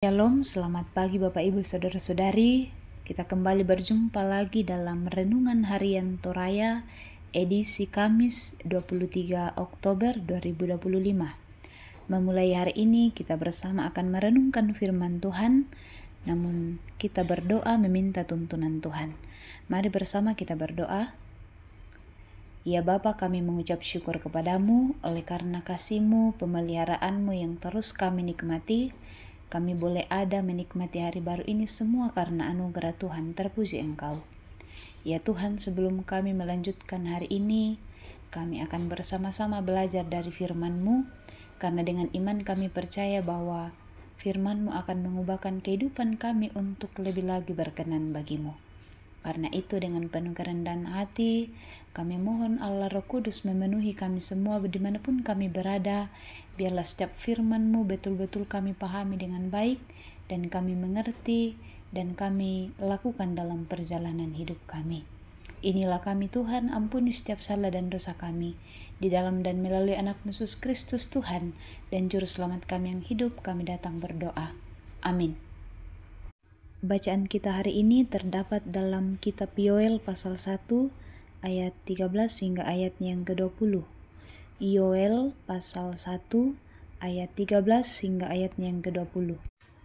Shalom, selamat pagi Bapak Ibu Saudara-saudari. Kita kembali berjumpa lagi dalam Renungan Harian Toraya edisi Kamis 23 Oktober 2025. Memulai hari ini kita bersama akan merenungkan firman Tuhan, namun kita berdoa meminta tuntunan Tuhan. Mari bersama kita berdoa. Ya Bapa, kami mengucap syukur kepadamu oleh karena kasih-Mu, pemeliharaanmu yang terus kami nikmati. Kami boleh ada menikmati hari baru ini semua karena anugerah Tuhan. Terpuji Engkau. Ya Tuhan, sebelum kami melanjutkan hari ini, kami akan bersama-sama belajar dari firman-Mu, karena dengan iman kami percaya bahwa firman-Mu akan mengubahkan kehidupan kami untuk lebih lagi berkenan bagi-Mu. Karena itu dengan penuh kerendahan hati, kami mohon Allah Roh Kudus memenuhi kami semua dimanapun kami berada. Biarlah setiap firman-Mu betul-betul kami pahami dengan baik, dan kami mengerti, dan kami lakukan dalam perjalanan hidup kami. Inilah kami Tuhan, ampuni setiap salah dan dosa kami. Di dalam dan melalui anak Yesus Kristus Tuhan, dan Juru Selamat kami yang hidup, kami datang berdoa. Amin. Bacaan kita hari ini terdapat dalam kitab Yoel pasal 1 ayat 13 hingga ayat yang ke-20. Yoel pasal 1 ayat 13 hingga ayat yang ke-20.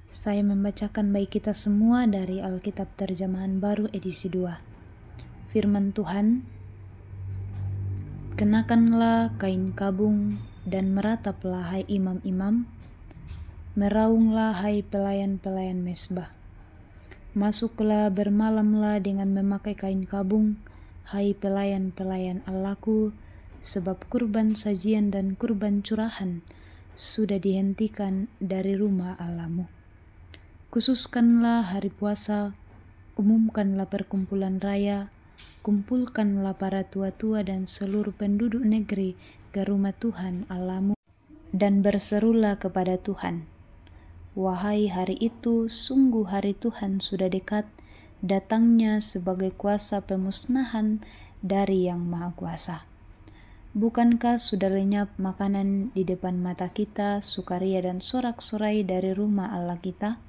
Saya membacakan bagi kita semua dari Alkitab Terjemahan Baru edisi 2. Firman Tuhan, kenakanlah kain kabung dan merataplah hai imam-imam, meraunglah hai pelayan-pelayan mesbah. Masuklah bermalamlah dengan memakai kain kabung, hai pelayan-pelayan Allahku, sebab kurban sajian dan kurban curahan sudah dihentikan dari rumah Allahmu. Khususkanlah hari puasa, umumkanlah perkumpulan raya, kumpulkanlah para tua-tua dan seluruh penduduk negeri ke rumah Tuhan Allahmu, dan berserulah kepada Tuhan. Wahai hari itu, sungguh hari Tuhan sudah dekat, datangnya sebagai kuasa pemusnahan dari Yang Maha Kuasa. Bukankah sudah lenyap makanan di depan mata kita, sukaria dan sorak-sorai dari rumah Allah kita?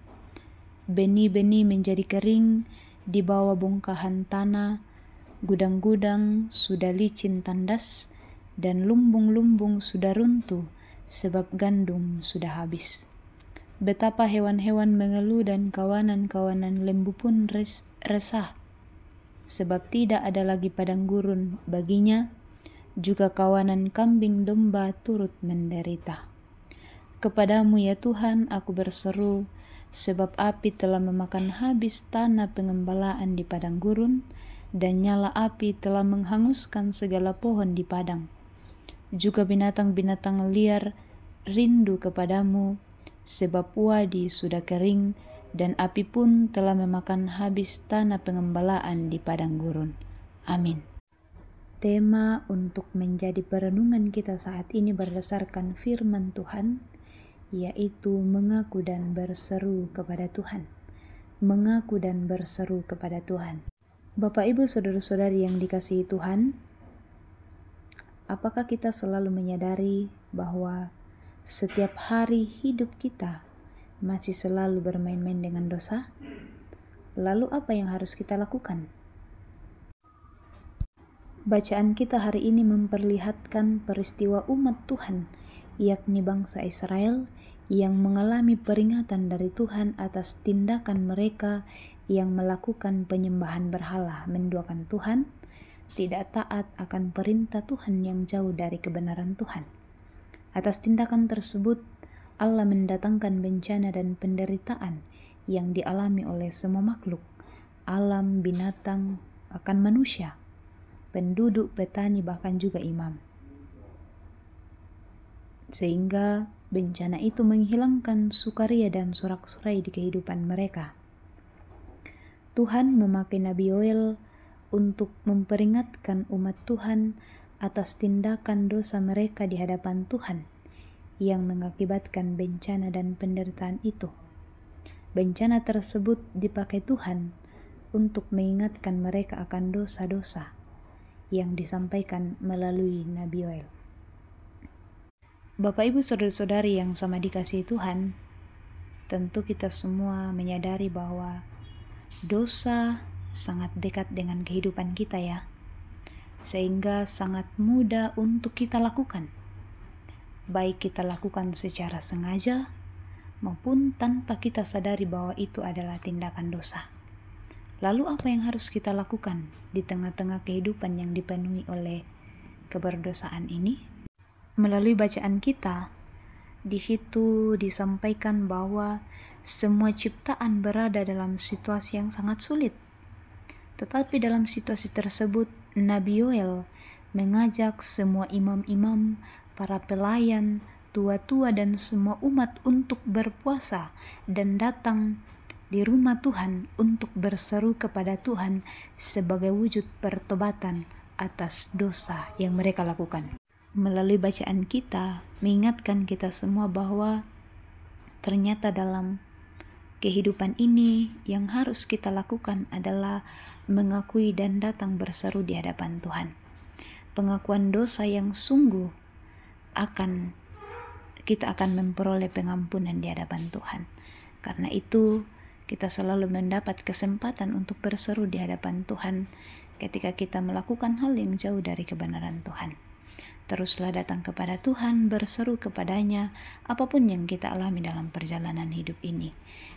Benih-benih menjadi kering di bawah bongkahan tanah, gudang-gudang sudah licin tandas, dan lumbung-lumbung sudah runtuh, sebab gandum sudah habis. Betapa hewan-hewan mengeluh dan kawanan-kawanan lembu pun resah, sebab tidak ada lagi padang gurun baginya, juga kawanan kambing domba turut menderita. Kepadamu ya Tuhan aku berseru, sebab api telah memakan habis tanah pengembalaan di padang gurun, dan nyala api telah menghanguskan segala pohon di padang. Juga binatang-binatang liar rindu kepadamu, sebab wadi sudah kering, dan api pun telah memakan habis tanah pengembalaan di padang gurun. Amin. Tema untuk menjadi perenungan kita saat ini berdasarkan firman Tuhan, yaitu mengaku dan berseru kepada Tuhan. Mengaku dan berseru kepada Tuhan. Bapak Ibu Saudara-saudari yang dikasihi Tuhan, apakah kita selalu menyadari bahwa setiap hari hidup kita masih selalu bermain-main dengan dosa? Lalu apa yang harus kita lakukan? Bacaan kita hari ini memperlihatkan peristiwa umat Tuhan, yakni bangsa Israel, yang mengalami peringatan dari Tuhan atas tindakan mereka yang melakukan penyembahan berhala, menduakan Tuhan, tidak taat akan perintah Tuhan yang jauh dari kebenaran Tuhan. Atas tindakan tersebut, Allah mendatangkan bencana dan penderitaan yang dialami oleh semua makhluk, alam, binatang, bahkan manusia, penduduk, petani, bahkan juga imam. Sehingga bencana itu menghilangkan sukaria dan sorak-sorai di kehidupan mereka. Tuhan memakai Nabi Yoel untuk memperingatkan umat Tuhan atas tindakan dosa mereka di hadapan Tuhan yang mengakibatkan bencana dan penderitaan itu. Bencana tersebut dipakai Tuhan untuk mengingatkan mereka akan dosa-dosa yang disampaikan melalui Nabi Yoel. Bapak Ibu Saudara-saudari yang sama dikasihi Tuhan, Tentu kita semua menyadari bahwa dosa sangat dekat dengan kehidupan kita ya, sehingga sangat mudah untuk kita lakukan. Baik kita lakukan secara sengaja maupun tanpa kita sadari bahwa itu adalah tindakan dosa. Lalu apa yang harus kita lakukan di tengah-tengah kehidupan yang dipenuhi oleh keberdosaan ini? Melalui bacaan kita, di situ disampaikan bahwa semua ciptaan berada dalam situasi yang sangat sulit. Tetapi dalam situasi tersebut, Nabi Yoel mengajak semua imam-imam, para pelayan, tua-tua dan semua umat untuk berpuasa dan datang di rumah Tuhan untuk berseru kepada Tuhan sebagai wujud pertobatan atas dosa yang mereka lakukan. Melalui bacaan kita, mengingatkan kita semua bahwa ternyata dalam kehidupan ini yang harus kita lakukan adalah mengakui dan datang berseru di hadapan Tuhan. Pengakuan dosa yang sungguh kita akan memperoleh pengampunan di hadapan Tuhan. Karena itu, kita selalu mendapat kesempatan untuk berseru di hadapan Tuhan ketika kita melakukan hal yang jauh dari kebenaran Tuhan. Teruslah datang kepada Tuhan, berseru kepadanya apapun yang kita alami dalam perjalanan hidup ini.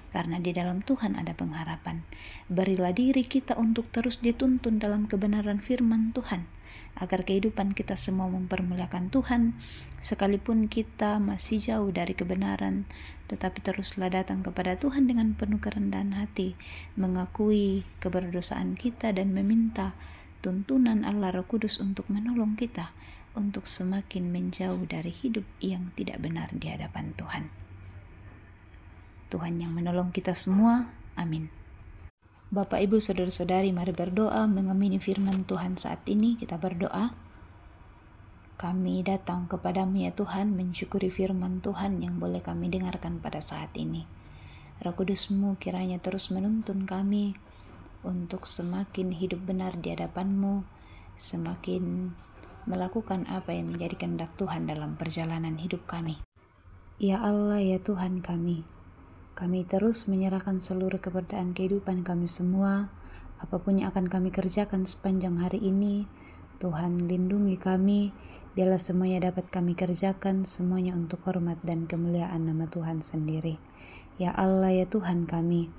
Karena di dalam Tuhan ada pengharapan. Berilah diri kita untuk terus dituntun dalam kebenaran firman Tuhan, agar kehidupan kita semua mempermuliakan Tuhan, sekalipun kita masih jauh dari kebenaran, tetapi teruslah datang kepada Tuhan dengan penuh kerendahan hati, mengakui keberdosaan kita dan meminta tuntunan Allah Roh Kudus untuk menolong kita untuk semakin menjauh dari hidup yang tidak benar di hadapan Tuhan. Tuhan yang menolong kita semua. Amin. Bapak, Ibu, Saudara-saudari, mari berdoa mengamini firman Tuhan saat ini. Kita berdoa. Kami datang kepadamu ya Tuhan, mensyukuri firman Tuhan yang boleh kami dengarkan pada saat ini. Roh Kudus-Mu kiranya terus menuntun kami untuk semakin hidup benar di hadapan-Mu, semakin melakukan apa yang menjadi kehendak Tuhan dalam perjalanan hidup kami. Ya Allah, ya Tuhan kami terus menyerahkan seluruh keberadaan kehidupan kami semua, apapun yang akan kami kerjakan sepanjang hari ini. Tuhan lindungi kami, biarlah semuanya dapat kami kerjakan, semuanya untuk hormat dan kemuliaan nama Tuhan sendiri. Ya Allah, ya Tuhan kami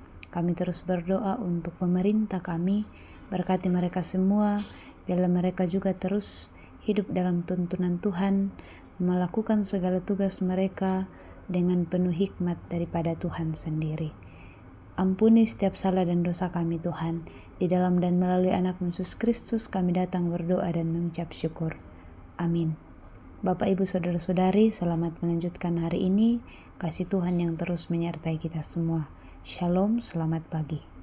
terus berdoa untuk pemerintah kami, berkati mereka semua, biarlah mereka juga terus hidup dalam tuntunan Tuhan, melakukan segala tugas mereka dengan penuh hikmat daripada Tuhan sendiri. Ampuni setiap salah dan dosa kami Tuhan. Di dalam dan melalui anak Yesus Kristus kami datang berdoa dan mengucap syukur. Amin. Bapak, Ibu, Saudara-saudari, selamat melanjutkan hari ini. Kasih Tuhan yang terus menyertai kita semua. Shalom, selamat pagi.